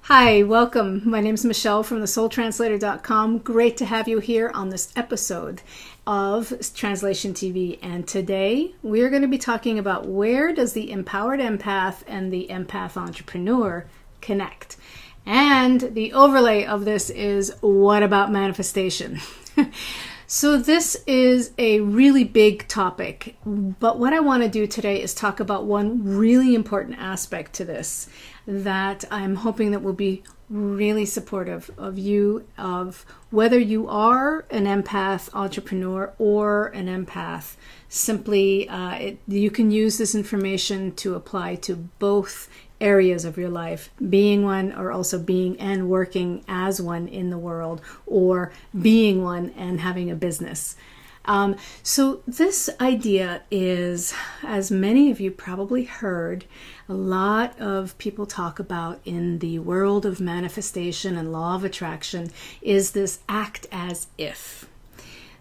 Hi, welcome. My name is Michelle from thesoultranslator.com. Great to have you here on this episode of Translation TV. And today we're going to be talking about where does the empowered empath and the empath entrepreneur connect. And the overlay of this is, what about manifestation? So this is a really big topic, but what I want to do today is talk about one really important aspect to this that I'm hoping that will be really supportive of you, of whether you are an empath entrepreneur or an empath. Simply, you can use this information to apply to both areas of your life, being one or also being and working as one in the world, or being one and having a business. So this idea is, as many of you probably heard, a lot of people talk about in the world of manifestation and law of attraction, is this act as if.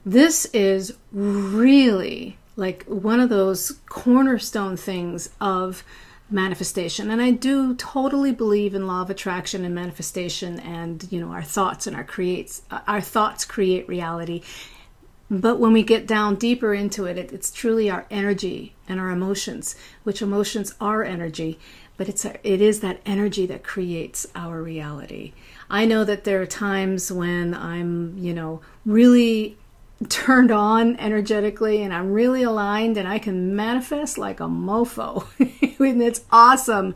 This is really like one of those cornerstone things of manifestation. And I do totally believe in law of attraction and manifestation, and our thoughts and our thoughts create reality. But when we get down deeper into it, it's truly our energy and our emotions, which emotions are energy, but it is that energy that creates our reality. I know that there are times when I'm, really turned on energetically and I'm really aligned and I can manifest like a mofo and it's awesome.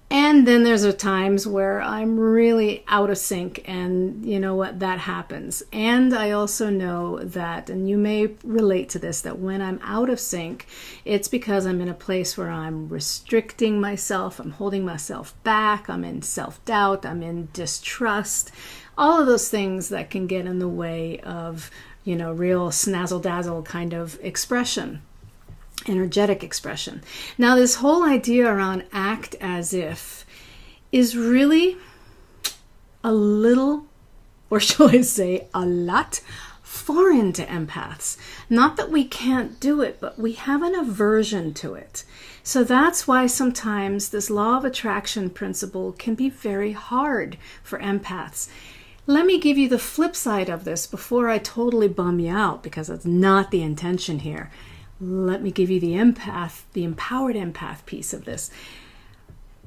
And then there's times where I'm really out of sync, and that happens. And I also know that, and you may relate to this, that when I'm out of sync, it's because I'm in a place where I'm restricting myself, I'm holding myself back, I'm in self-doubt, I'm in distrust, all of those things that can get in the way of real snazzle-dazzle kind of expression, energetic expression. Now, this whole idea around act as if is really a little, or shall I say a lot, foreign to empaths. Not that we can't do it, but we have an aversion to it. So that's why sometimes this law of attraction principle can be very hard for empaths. Let me give you the flip side of this before I totally bum you out, because that's not the intention here. Let me give you the empowered empath piece of this.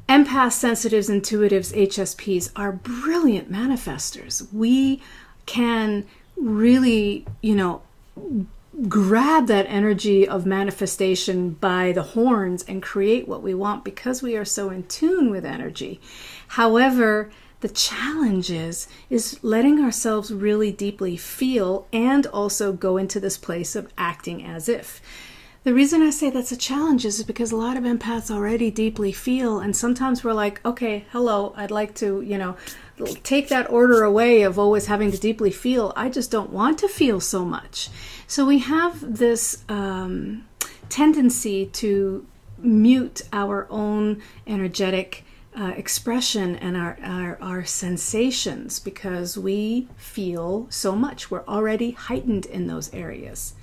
Empaths, sensitives, intuitives, HSPs are brilliant manifestors. We can really, grab that energy of manifestation by the horns and create what we want because we are so in tune with energy. However, the challenge is letting ourselves really deeply feel and also go into this place of acting as if. The reason I say that's a challenge is because a lot of empaths already deeply feel, and sometimes we're like, okay, hello, I'd like to, take that order away of always having to deeply feel. I just don't want to feel so much. So we have this tendency to mute our own energetic expression and our sensations because we feel so much. We're already heightened in those areas.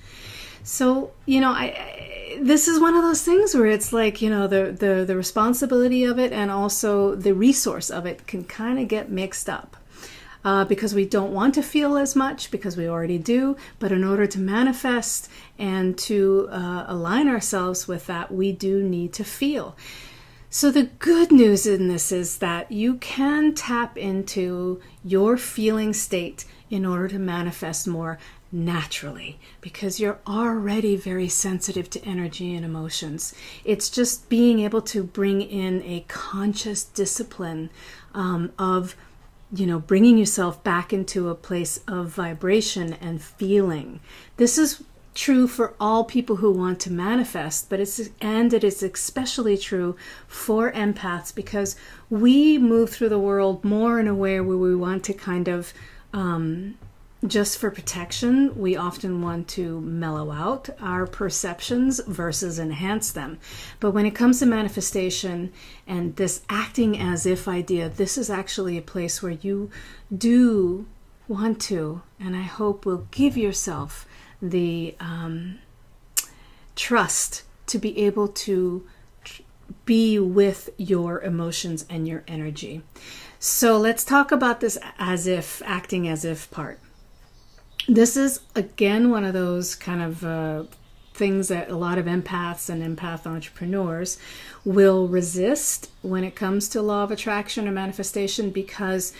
So, this is one of those things where it's like, the responsibility of it and also the resource of it can kind of get mixed up. Because we don't want to feel as much, because we already do. But in order to manifest and to align ourselves with that, we do need to feel. So the good news in this is that you can tap into your feeling state in order to manifest more naturally, because you're already very sensitive to energy and emotions. It's just being able to bring in a conscious discipline of bringing yourself back into a place of vibration and feeling. This is true for all people who want to manifest, but it is especially true for empaths because we move through the world more in a way where we want to kind of just for protection. We often want to mellow out our perceptions versus enhance them. But when it comes to manifestation and this acting as if idea, this is actually a place where you do want to, and I hope will give yourself the trust to be able to be with your emotions and your energy. So let's talk about this as if, acting as if part. This is, again, one of those kind of things that a lot of empaths and empath entrepreneurs will resist when it comes to law of attraction or manifestation, because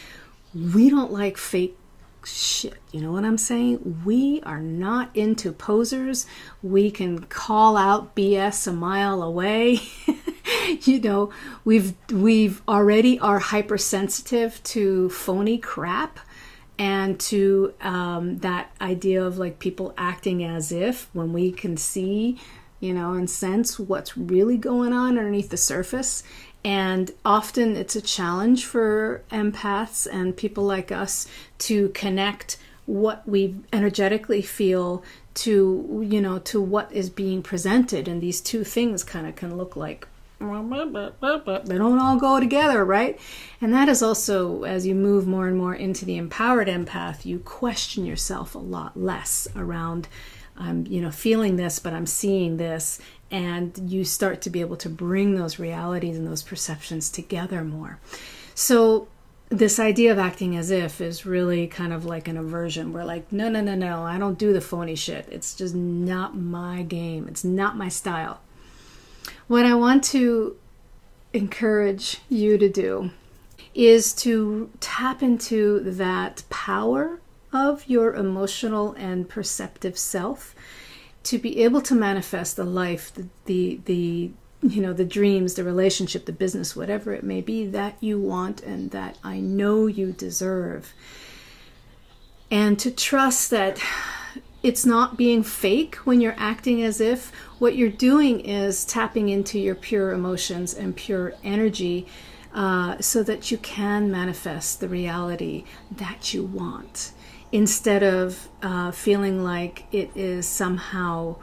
we don't like fake shit. You know what I'm saying? We are not into posers. We can call out BS a mile away. You know, we've already are hypersensitive to phony crap, and to that idea of like people acting as if, when we can see, you know, and sense what's really going on underneath the surface. And often it's a challenge for empaths and people like us to connect what we energetically feel to, you know, to what is being presented. And these two things kind of can look like they don't all go together, right? And that is also, as you move more and more into the empowered empath, you question yourself a lot less around, you know, feeling this, but I'm seeing this. And you start to be able to bring those realities and those perceptions together more. So this idea of acting as if is really kind of like an aversion. We're like, no, I don't do the phony shit. It's just not my game. It's not my style. What I want to encourage you to do is to tap into that power of your emotional and perceptive self to be able to manifest the life, the you know, the dreams, the relationship, the business, whatever it may be that you want and that I know you deserve. And to trust that it's not being fake when you're acting as if. What you're doing is tapping into your pure emotions and pure energy so that you can manifest the reality that you want, instead of feeling like it is somehow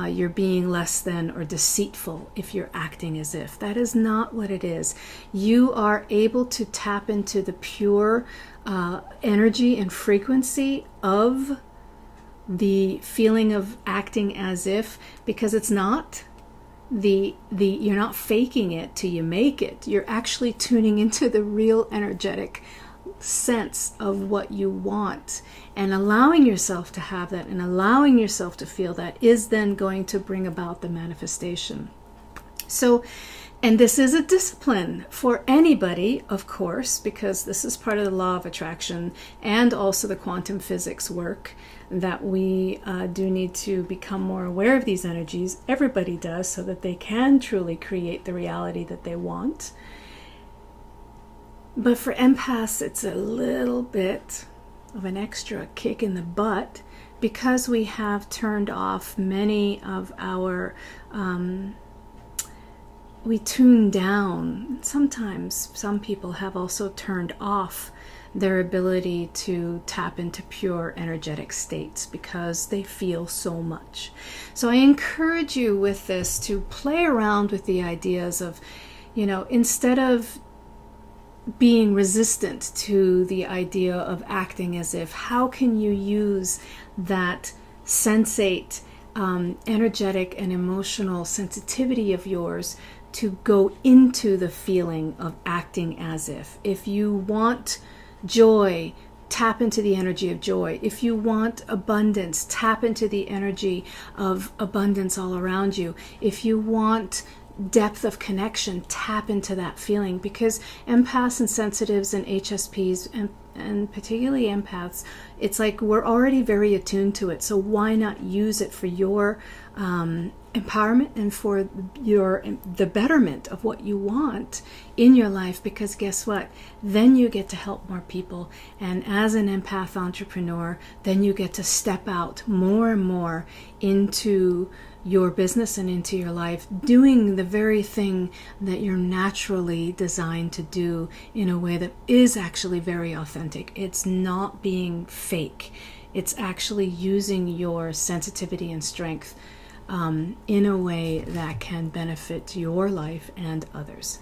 you're being less than or deceitful if you're acting as if. That is not what it is. You are able to tap into the pure energy and frequency of the feeling of acting as if, because it's not you're not faking it till you make it. You're actually tuning into the real energetic sense of what you want, and allowing yourself to have that and allowing yourself to feel that is then going to bring about the manifestation. So, and this is a discipline for anybody, of course, because this is part of the law of attraction and also the quantum physics work, that we do need to become more aware of these energies. Everybody does, so that they can truly create the reality that they want. But for empaths, it's a little bit of an extra kick in the butt, because we have turned off many of our we tune down. Sometimes some people have also turned off their ability to tap into pure energetic states because they feel so much. So I encourage you with this to play around with the ideas of, you know, instead of being resistant to the idea of acting as if, how can you use that sensate, energetic and emotional sensitivity of yours to go into the feeling of acting as if. If you want joy, tap into the energy of joy. If you want abundance, tap into the energy of abundance all around you. If you want depth of connection, tap into that feeling, because empaths and sensitives and HSPs and particularly empaths, it's like we're already very attuned to it. So why not use it for your empowerment and for the betterment of what you want in your life? Because guess what? Then you get to help more people. And as an empath entrepreneur, then you get to step out more and more into your business and into your life, doing the very thing that you're naturally designed to do in a way that is actually very authentic. It's not being fake. It's actually using your sensitivity and strength in a way that can benefit your life and others.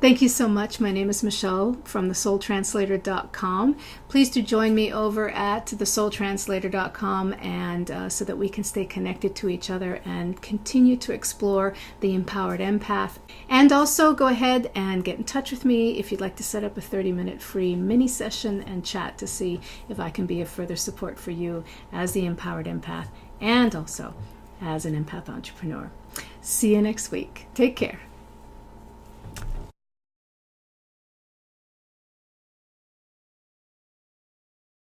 Thank you so much. My name is Michelle from thesoultranslator.com. Please do join me over at thesoultranslator.com and so that we can stay connected to each other and continue to explore the empowered empath. And also go ahead and get in touch with me if you'd like to set up a 30-minute free mini session and chat to see if I can be of further support for you as the empowered empath and also as an empath entrepreneur. See you next week. Take care.